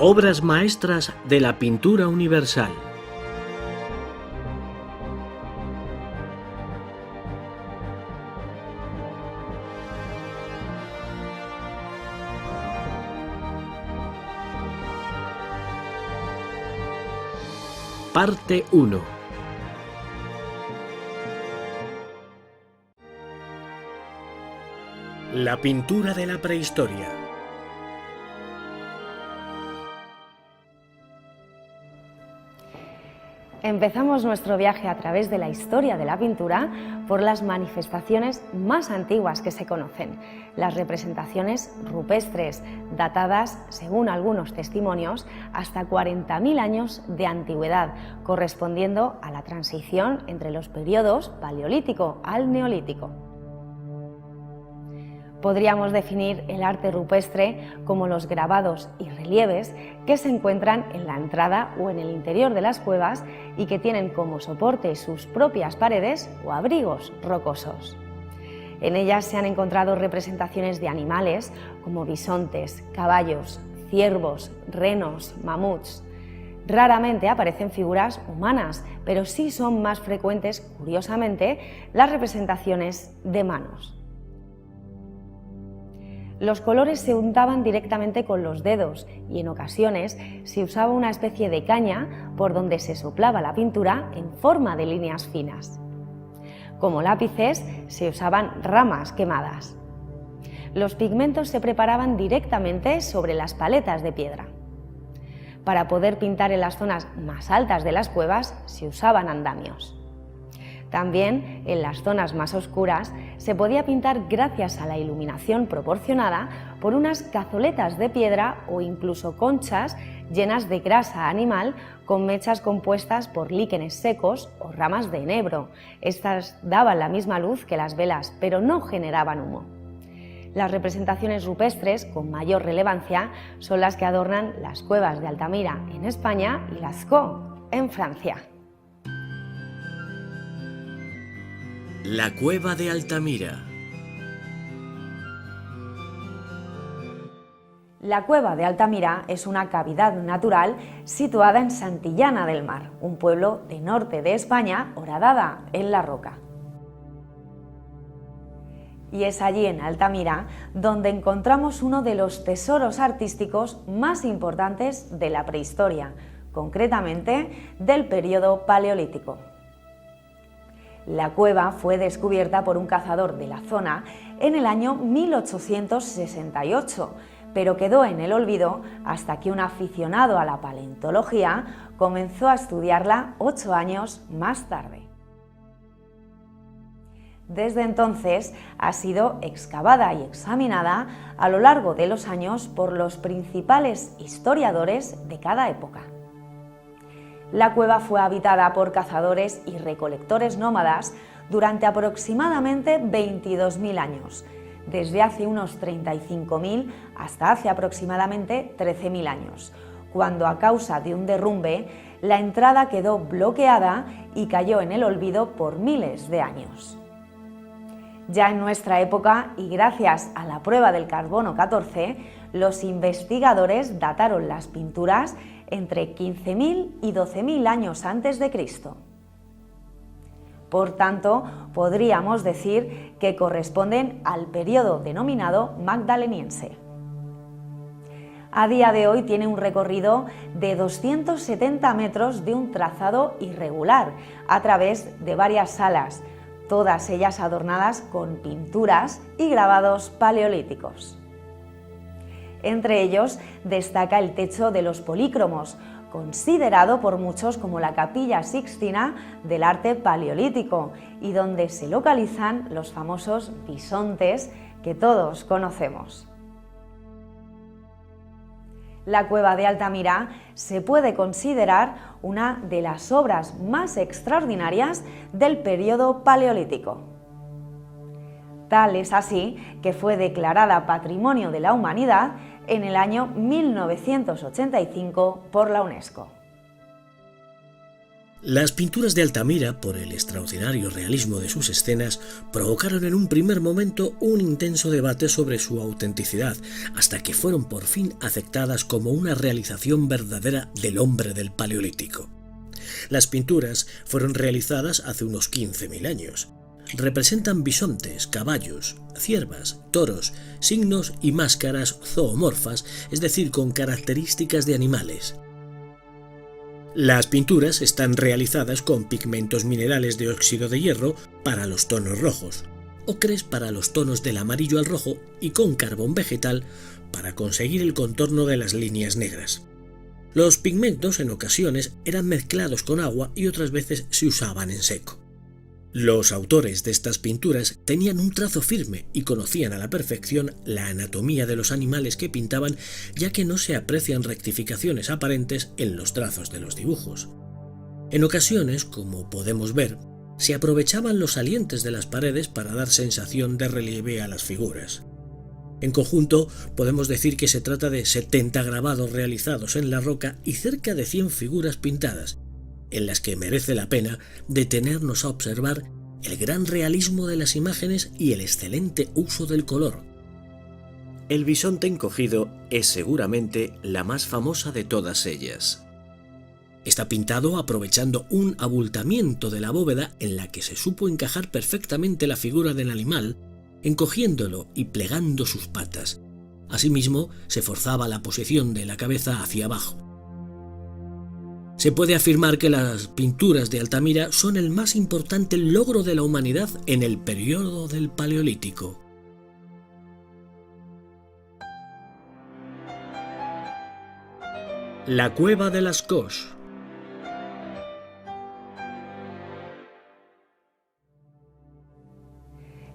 Obras maestras de la pintura universal. Parte 1. La pintura de la prehistoria. Empezamos nuestro viaje a través de la historia de la pintura por las manifestaciones más antiguas que se conocen, las representaciones rupestres, datadas, según algunos testimonios, hasta 40.000 años de antigüedad, correspondiendo a la transición entre los periodos Paleolítico al Neolítico. Podríamos definir el arte rupestre como los grabados y relieves que se encuentran en la entrada o en el interior de las cuevas y que tienen como soporte sus propias paredes o abrigos rocosos. En ellas se han encontrado representaciones de animales como bisontes, caballos, ciervos, renos, mamuts. Raramente aparecen figuras humanas, pero sí son más frecuentes, curiosamente, las representaciones de manos. Los colores se untaban directamente con los dedos y en ocasiones se usaba una especie de caña por donde se soplaba la pintura en forma de líneas finas. Como lápices se usaban ramas quemadas. Los pigmentos se preparaban directamente sobre las paletas de piedra. Para poder pintar en las zonas más altas de las cuevas se usaban andamios. También en las zonas más oscuras se podía pintar gracias a la iluminación proporcionada por unas cazoletas de piedra o incluso conchas llenas de grasa animal con mechas compuestas por líquenes secos o ramas de enebro. Estas daban la misma luz que las velas, pero no generaban humo. Las representaciones rupestres con mayor relevancia son las que adornan las cuevas de Altamira en España y Lascaux en Francia. La cueva de Altamira. La cueva de Altamira es una cavidad natural situada en Santillana del Mar, un pueblo de norte de España horadada en la roca. Y es allí en Altamira donde encontramos uno de los tesoros artísticos más importantes de la prehistoria, concretamente del periodo Paleolítico. La cueva fue descubierta por un cazador de la zona en el año 1868, pero quedó en el olvido hasta que un aficionado a la paleontología comenzó a estudiarla 8 años más tarde. Desde entonces ha sido excavada y examinada a lo largo de los años por los principales historiadores de cada época. La cueva fue habitada por cazadores y recolectores nómadas durante aproximadamente 22.000 años, desde hace unos 35.000 hasta hace aproximadamente 13.000 años, cuando a causa de un derrumbe la entrada quedó bloqueada y cayó en el olvido por miles de años. Ya en nuestra época, y gracias a la prueba del carbono 14, los investigadores dataron las pinturas entre 15.000 y 12.000 años antes de Cristo. Por tanto, podríamos decir que corresponden al periodo denominado magdaleniense. A día de hoy tiene un recorrido de 270 metros de un trazado irregular a través de varias salas, todas ellas adornadas con pinturas y grabados paleolíticos. Entre ellos destaca el techo de los polícromos, considerado por muchos como la capilla sixtina del arte paleolítico y donde se localizan los famosos bisontes que todos conocemos. La cueva de Altamira se puede considerar una de las obras más extraordinarias del periodo paleolítico. Tal es así que fue declarada Patrimonio de la Humanidad en el año 1985 por la UNESCO. Las pinturas de Altamira, por el extraordinario realismo de sus escenas, provocaron en un primer momento un intenso debate sobre su autenticidad, hasta que fueron por fin aceptadas como una realización verdadera del hombre del Paleolítico. Las pinturas fueron realizadas hace unos 15.000 años. Representan bisontes, caballos, ciervas, toros, signos y máscaras zoomorfas, es decir, con características de animales. Las pinturas están realizadas con pigmentos minerales de óxido de hierro para los tonos rojos, ocres para los tonos del amarillo al rojo y con carbón vegetal para conseguir el contorno de las líneas negras. Los pigmentos en ocasiones eran mezclados con agua y otras veces se usaban en seco. Los autores de estas pinturas tenían un trazo firme y conocían a la perfección la anatomía de los animales que pintaban, ya que no se aprecian rectificaciones aparentes en los trazos de los dibujos. En ocasiones, como podemos ver, se aprovechaban los salientes de las paredes para dar sensación de relieve a las figuras. En conjunto, podemos decir que se trata de 70 grabados realizados en la roca y cerca de 100 figuras pintadas, en las que merece la pena detenernos a observar el gran realismo de las imágenes y el excelente uso del color. El bisonte encogido es seguramente la más famosa de todas ellas. Está pintado aprovechando un abultamiento de la bóveda en la que se supo encajar perfectamente la figura del animal, encogiéndolo y plegando sus patas. Asimismo, se forzaba la posición de la cabeza hacia abajo. Se puede afirmar que las pinturas de Altamira son el más importante logro de la humanidad en el periodo del Paleolítico. La cueva de Lascaux.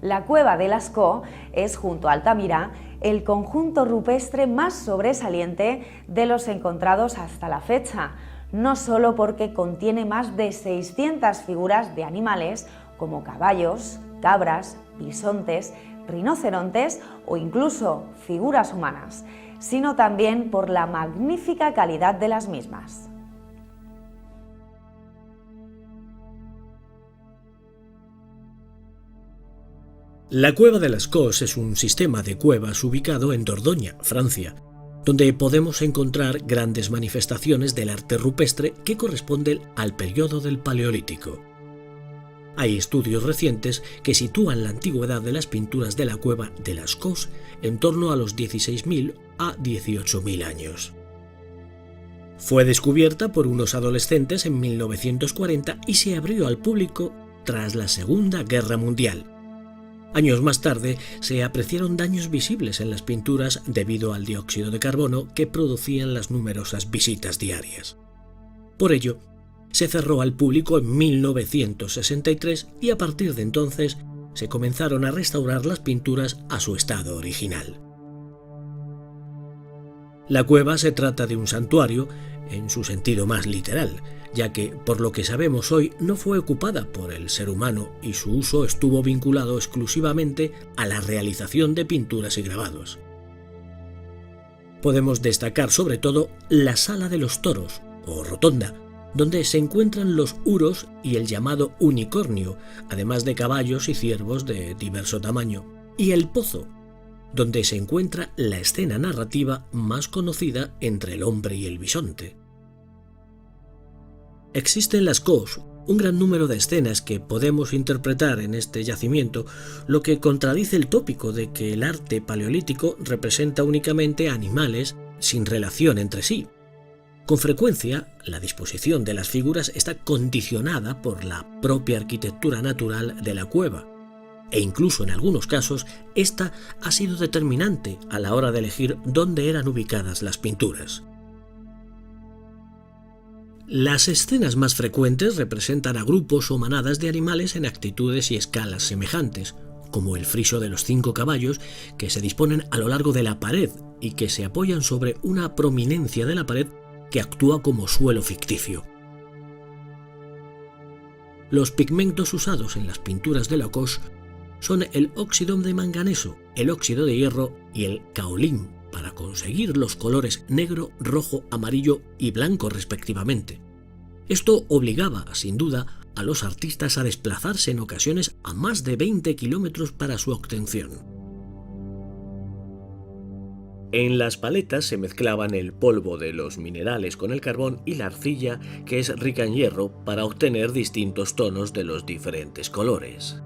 La cueva de Lascaux es, junto a Altamira, el conjunto rupestre más sobresaliente de los encontrados hasta la fecha, no solo porque contiene más de 600 figuras de animales como caballos, cabras, bisontes, rinocerontes o incluso figuras humanas, sino también por la magnífica calidad de las mismas. La cueva de Lascaux es un sistema de cuevas ubicado en Dordoña, Francia, donde podemos encontrar grandes manifestaciones del arte rupestre que corresponden al periodo del Paleolítico. Hay estudios recientes que sitúan la antigüedad de las pinturas de la cueva de Lascaux en torno a los 16.000 a 18.000 años. Fue descubierta por unos adolescentes en 1940 y se abrió al público tras la Segunda Guerra Mundial. Años más tarde se apreciaron daños visibles en las pinturas debido al dióxido de carbono que producían las numerosas visitas diarias. Por ello, se cerró al público en 1963 y a partir de entonces se comenzaron a restaurar las pinturas a su estado original. La cueva se trata de un santuario en su sentido más literal, ya que, por lo que sabemos hoy, no fue ocupada por el ser humano y su uso estuvo vinculado exclusivamente a la realización de pinturas y grabados. Podemos destacar sobre todo la Sala de los Toros, o Rotonda, donde se encuentran los uros y el llamado unicornio, además de caballos y ciervos de diverso tamaño, y el Pozo, donde se encuentra la escena narrativa más conocida entre el hombre y el bisonte. Existe en Lascaux un gran número de escenas que podemos interpretar en este yacimiento, lo que contradice el tópico de que el arte paleolítico representa únicamente animales sin relación entre sí. Con frecuencia, la disposición de las figuras está condicionada por la propia arquitectura natural de la cueva, e incluso en algunos casos, esta ha sido determinante a la hora de elegir dónde eran ubicadas las pinturas. Las escenas más frecuentes representan a grupos o manadas de animales en actitudes y escalas semejantes, como el friso de los 5 caballos que se disponen a lo largo de la pared y que se apoyan sobre una prominencia de la pared que actúa como suelo ficticio. Los pigmentos usados en las pinturas de Lascaux son el óxido de manganeso, el óxido de hierro y el kaolín, para conseguir los colores negro, rojo, amarillo y blanco respectivamente. Esto obligaba, sin duda, a los artistas a desplazarse en ocasiones a más de 20 kilómetros para su obtención. En las paletas se mezclaban el polvo de los minerales con el carbón y la arcilla, que es rica en hierro, para obtener distintos tonos de los diferentes colores.